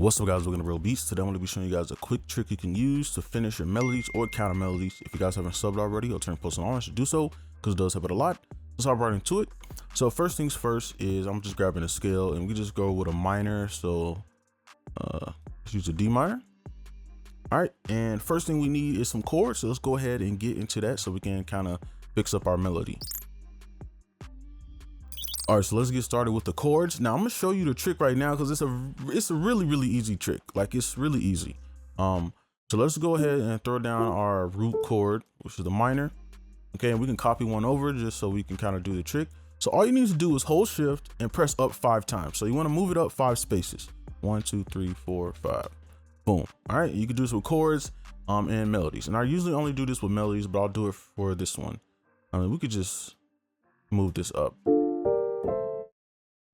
What's up, guys? Welcome to Real Beats. Today I'm going to be showing you guys a quick trick you can use to finish your melodies or counter melodies. If you guys haven't subbed already or turned post on, you should do so because it does help it a lot. Let's hop right into it. So first things first is I'm just grabbing a scale and we just go with a minor. So let's use a D minor. All right, and first thing we need is some chords. So let's go ahead and get into that so we can kind of fix up our melody. All right, so let's get started with the chords. Now I'm gonna show you the trick right now because it's a really easy trick. Like, it's really easy. So let's go ahead and throw down our root chord, which is the minor. Okay, and we can copy one over just so we can kind of do the trick. So all you need to do is hold shift and press up 5 times. So you want to move it up 5 spaces. 1, 2, 3, 4, 5. Boom. All right, you can do this with chords and melodies. And I usually only do this with melodies, but I'll do it for this one. I mean, we could just move this up.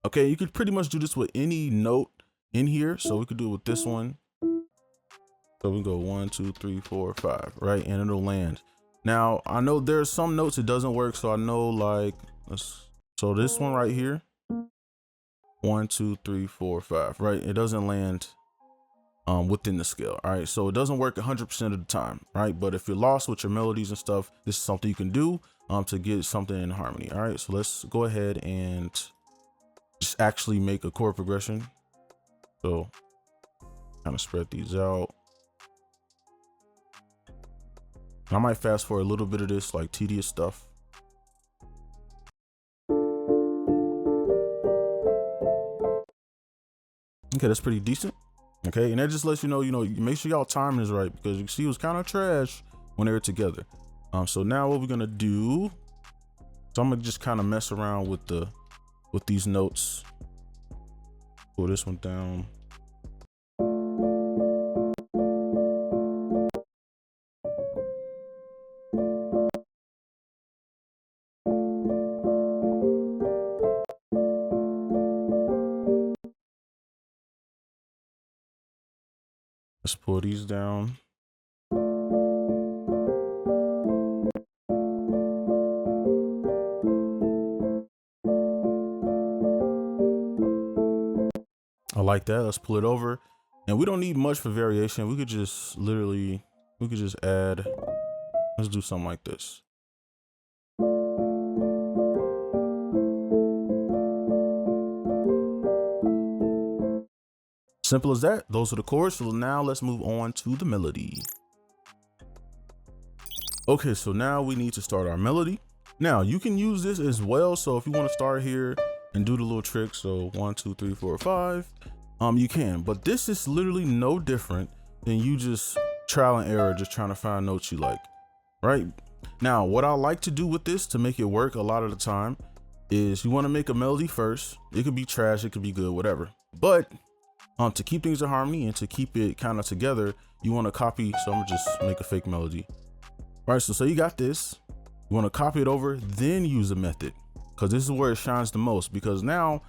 Okay, you could pretty much do this with any note in here. So we could do it with this one. So we go 1, 2, 3, 4, 5, right? And it'll land. Now, I know there's some notes it doesn't work. So I know, like, so this one right here, 1, 2, 3, 4, 5, right? It doesn't land within the scale. All right, so it doesn't work 100% of the time, right? But if you're lost with your melodies and stuff, this is something you can do to get something in harmony. All right, so let's go ahead and just actually make a chord progression. So kind of spread these out. I might fast forward a little bit of this, like, tedious stuff. Okay, that's pretty decent. Okay, and that just lets you know, make sure y'all timing is right, because you can see it was kind of trash when they were together. So now what we're gonna do, so I'm gonna just kind of mess around with these notes. Pull this one down. Let's pull these down. I like that. Let's pull it over. And we don't need much for variation. We could just add, let's do something like this. Simple as that. Those are the chords. So now let's move on to the melody. Okay, so now we need to start our melody. Now you can use this as well. So if you want to start here and do the little trick, so 1, 2, 3, 4, 5, you can. But this is literally no different than you just trial and error, just trying to find notes you like, right? Now, what I like to do with this to make it work a lot of the time is you want to make a melody first. It could be trash, it could be good, whatever. But to keep things in harmony and to keep it kind of together, you want to copy. So I'm gonna just make a fake melody. All right, so you got this. You want to copy it over, then use a method, because this is where it shines the most. Because now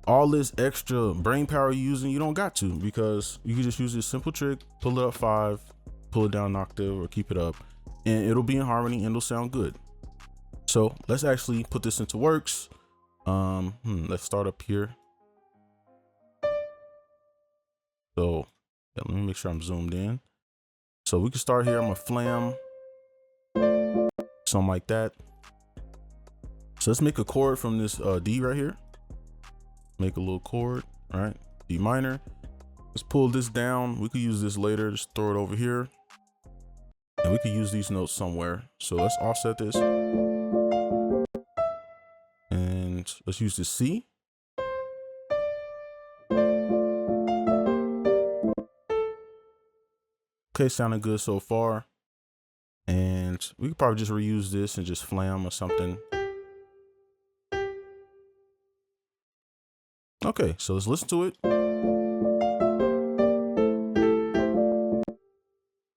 all this extra brain power you're using, you don't got to, because you can just use this simple trick, pull it up 5, pull it down an octave or keep it up, and it'll be in harmony and it'll sound good. So let's actually put this into works. Let's start up here. So yeah, let me make sure I'm zoomed in. So we can start here. I'm gonna flam, something like that. So let's make a chord from this D right here. Make a little chord, all right? D minor. Let's pull this down. We could use this later. Just throw it over here. And we could use these notes somewhere. So let's offset this. And let's use the C. Okay, sounding good so far. And we could probably just reuse this and just flam or something. Okay, so let's listen to it.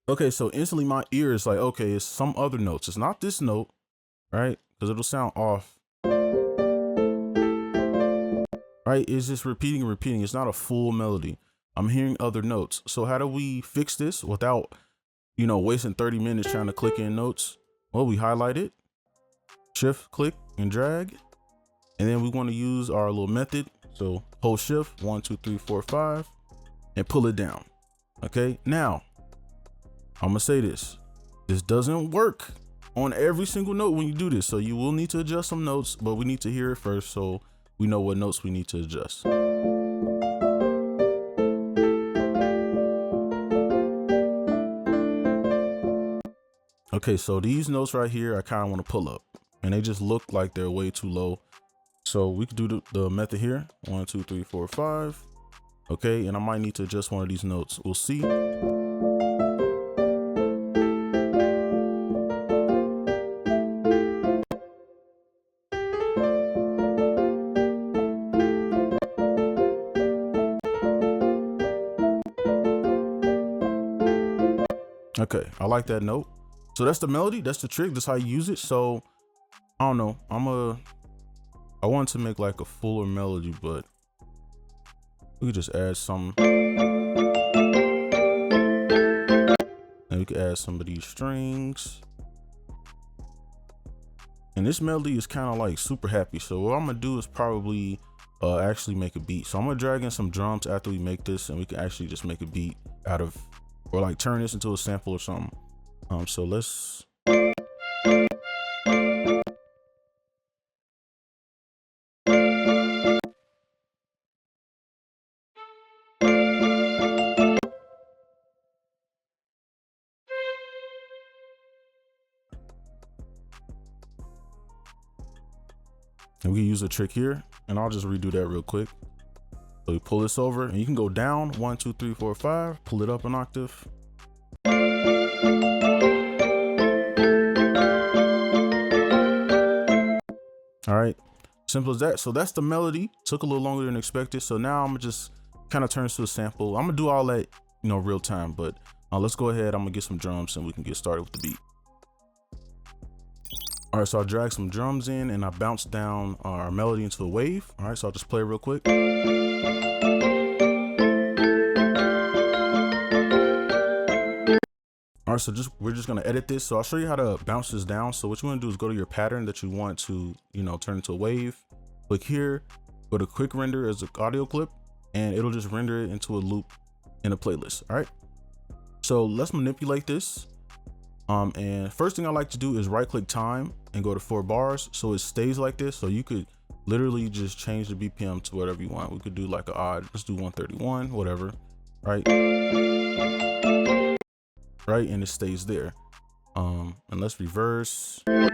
Okay, so instantly my ear is like, okay, it's some other notes. It's not this note, right? Because it'll sound off. Right? It's just repeating and repeating. It's not a full melody. I'm hearing other notes. So how do we fix this without, wasting 30 minutes trying to click in notes? Well, we highlight it, shift, click, and drag. And then we want to use our little method. So hold shift, 1, 2, 3, 4, 5. and pull it down. Okay, now I'm gonna say this doesn't work on every single note when you do this, so you will need to adjust some notes, but we need to hear it first so we know what notes we need to adjust. Okay, so these notes right here I kind of want to pull up, and they just look like they're way too low. So we could do the method here, 1 2 3 4 5. Okay, and I might need to adjust one of these notes, we'll see. Okay, I like that note. So that's the melody, that's the trick, that's how you use it. So I don't know, I want to make like a fuller melody, but we could just add some, and we could add some of these strings. And this melody is kind of like super happy. So what I'm gonna do is probably actually make a beat. So I'm gonna drag in some drums after we make this, and we can actually just make a beat out of, or like turn this into a sample or something. So let's. And we can use a trick here, and I'll just redo that real quick. So we pull this over, and you can go down 1 2 3 4 5, pull it up an octave. All right, simple as that. So that's the melody. Took a little longer than expected. So now I'm gonna just kind of turn this to a sample. I'm gonna do all that, you know, real time, but let's go ahead. I'm gonna get some drums and we can get started with the beat. All right, so I drag some drums in and I bounce down our melody into a wave. All right, so I'll just play real quick. All right, so we're just gonna edit this. So I'll show you how to bounce this down. So what you wanna do is go to your pattern that you want to, you know, turn into a wave. Click here, go to quick render as an audio clip, and it'll just render it into a loop in a playlist. All right, so let's manipulate this. And first thing I like to do is right click time and go to 4 bars so it stays like this. So you could literally just change the BPM to whatever you want. We could do like an odd, let's do 131, whatever, right? Right, and it stays there. And let's reverse. And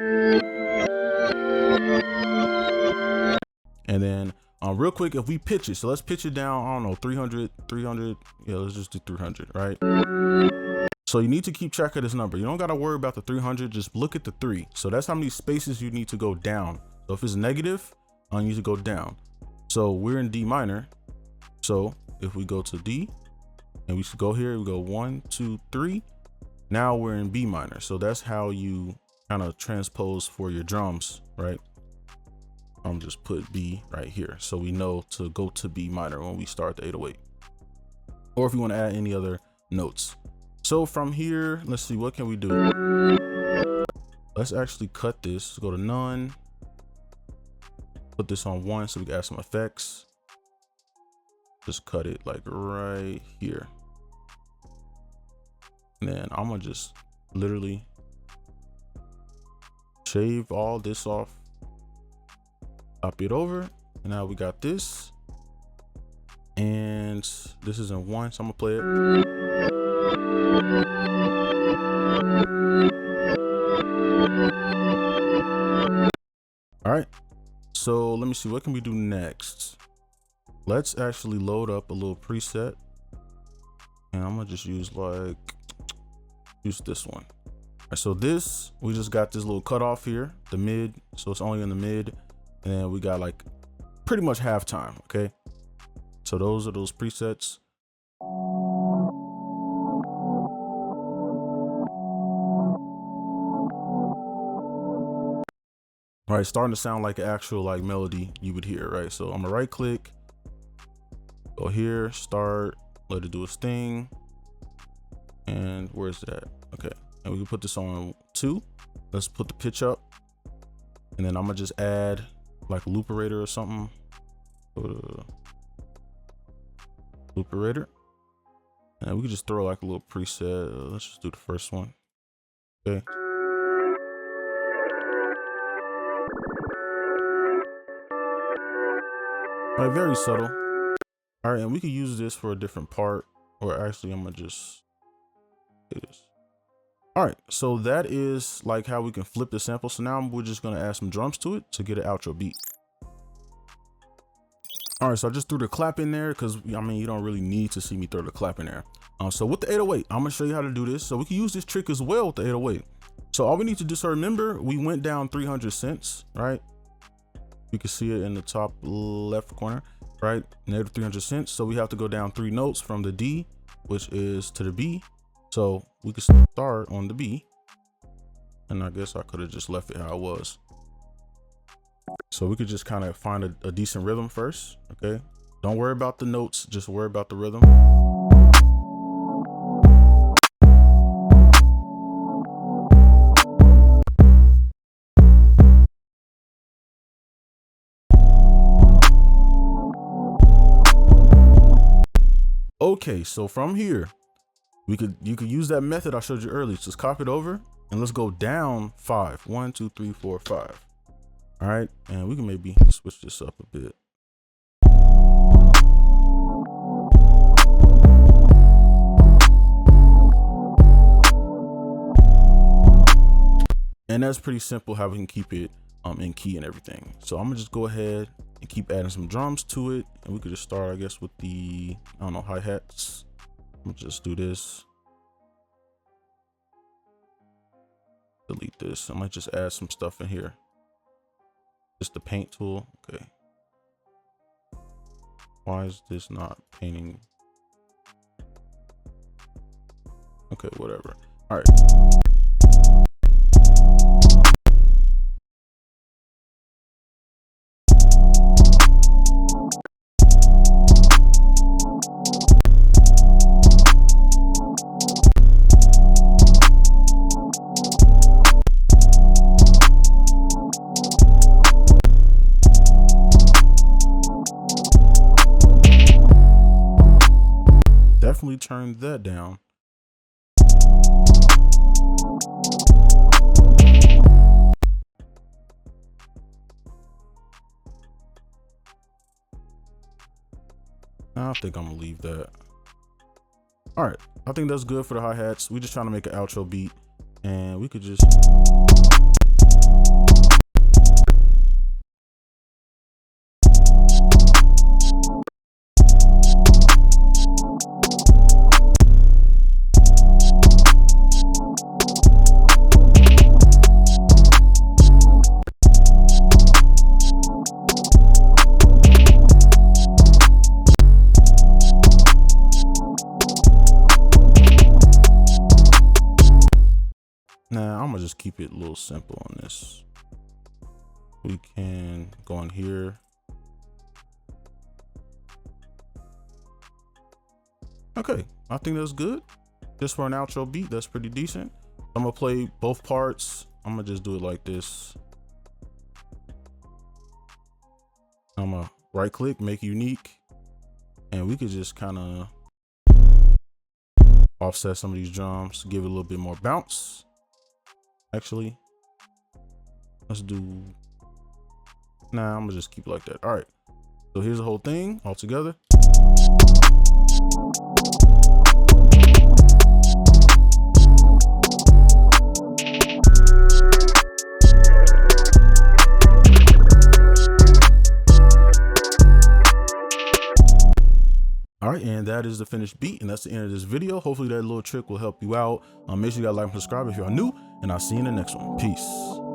then real quick, if we pitch it, so let's pitch it down, I don't know, 300, yeah, let's just do 300, right? So you need to keep track of this number. You don't gotta worry about the 300, just look at the 3. So that's how many spaces you need to go down. So if it's negative, you need to go down. So we're in D minor. So if we go to D, and we should go here, we go 1 2 3. Now we're in B minor. So that's how you kind of transpose for your drums, right? I'm just put B right here, so we know to go to B minor when we start the 808. Or if you want to add any other notes. So from here, let's see, what can we do? Let's actually cut this, go to none, put this on 1 so we can add some effects. Just cut it like right here. And then I'm gonna just literally shave all this off, copy it over, and now we got this. And this is in 1, so I'm gonna play it. All right, so let me see, what can we do next? Let's actually load up a little preset, and I'm gonna just use this one. All right, so this, we just got this little cutoff here, the mid, so it's only in the mid, and we got like pretty much halftime. Okay, so those are those presets. Right, starting to sound like an actual like melody you would hear, right? So I'm gonna right click, go here, start, let it do its thing. And where's that? Okay, and we can put this on 2. Let's put the pitch up, and then I'm gonna just add like a looperator or something. Go to looperator, And we could just throw like a little preset. Let's just do the first one. Okay. Like very subtle. All right, and we could use this for a different part, or actually I'm gonna just do this. All right, so that is like how we can flip the sample. So now we're just gonna add some drums to it to get an outro beat. All right, so I just threw the clap in there because I mean, you don't really need to see me throw the clap in there. So with the 808, I'm gonna show you how to do this. So we can use this trick as well with the 808. So all we need to do, so remember we went down 300 cents, right? You can see it in the top left corner, right? Negative 300 cents. So we have to go down 3 notes from the D, which is to the B. So we could start on the B. And I guess I could have just left it how it was. So we could just kind of find a decent rhythm first, okay? Don't worry about the notes, just worry about the rhythm. Okay, so from here, you could use that method I showed you earlier. Just copy it over and let's go down 5. 1, 2, 3, 4, 5. All right, and we can maybe switch this up a bit. And that's pretty simple how we can keep it in key and everything. So I'm gonna just go ahead and keep adding some drums to it, and we could just start, I guess, with the, I don't know, hi-hats. I'm gonna just do this. Delete this. I might just add some stuff in here. Just the paint tool. Okay. Why is this not painting? Okay, whatever. All right. Definitely turn that down. I think I'm gonna leave that. All right, I think that's good for the hi-hats. We're just trying to make an outro beat, and we could just I'm gonna just keep it a little simple on this. We can go in here. Okay, I think that's good. Just for an outro beat, that's pretty decent. I'm gonna play both parts. I'm gonna just do it like this. I'm gonna right click, make unique, and we could just kind of offset some of these drums, give it a little bit more bounce. Actually, let's do, nah, I'm gonna just keep it like that. All right, so here's the whole thing all together. All right, and that is the finished beat, and that's the end of this video. Hopefully that little trick will help you out. Make sure you guys like and subscribe if you're new, and I'll see you in the next one. Peace.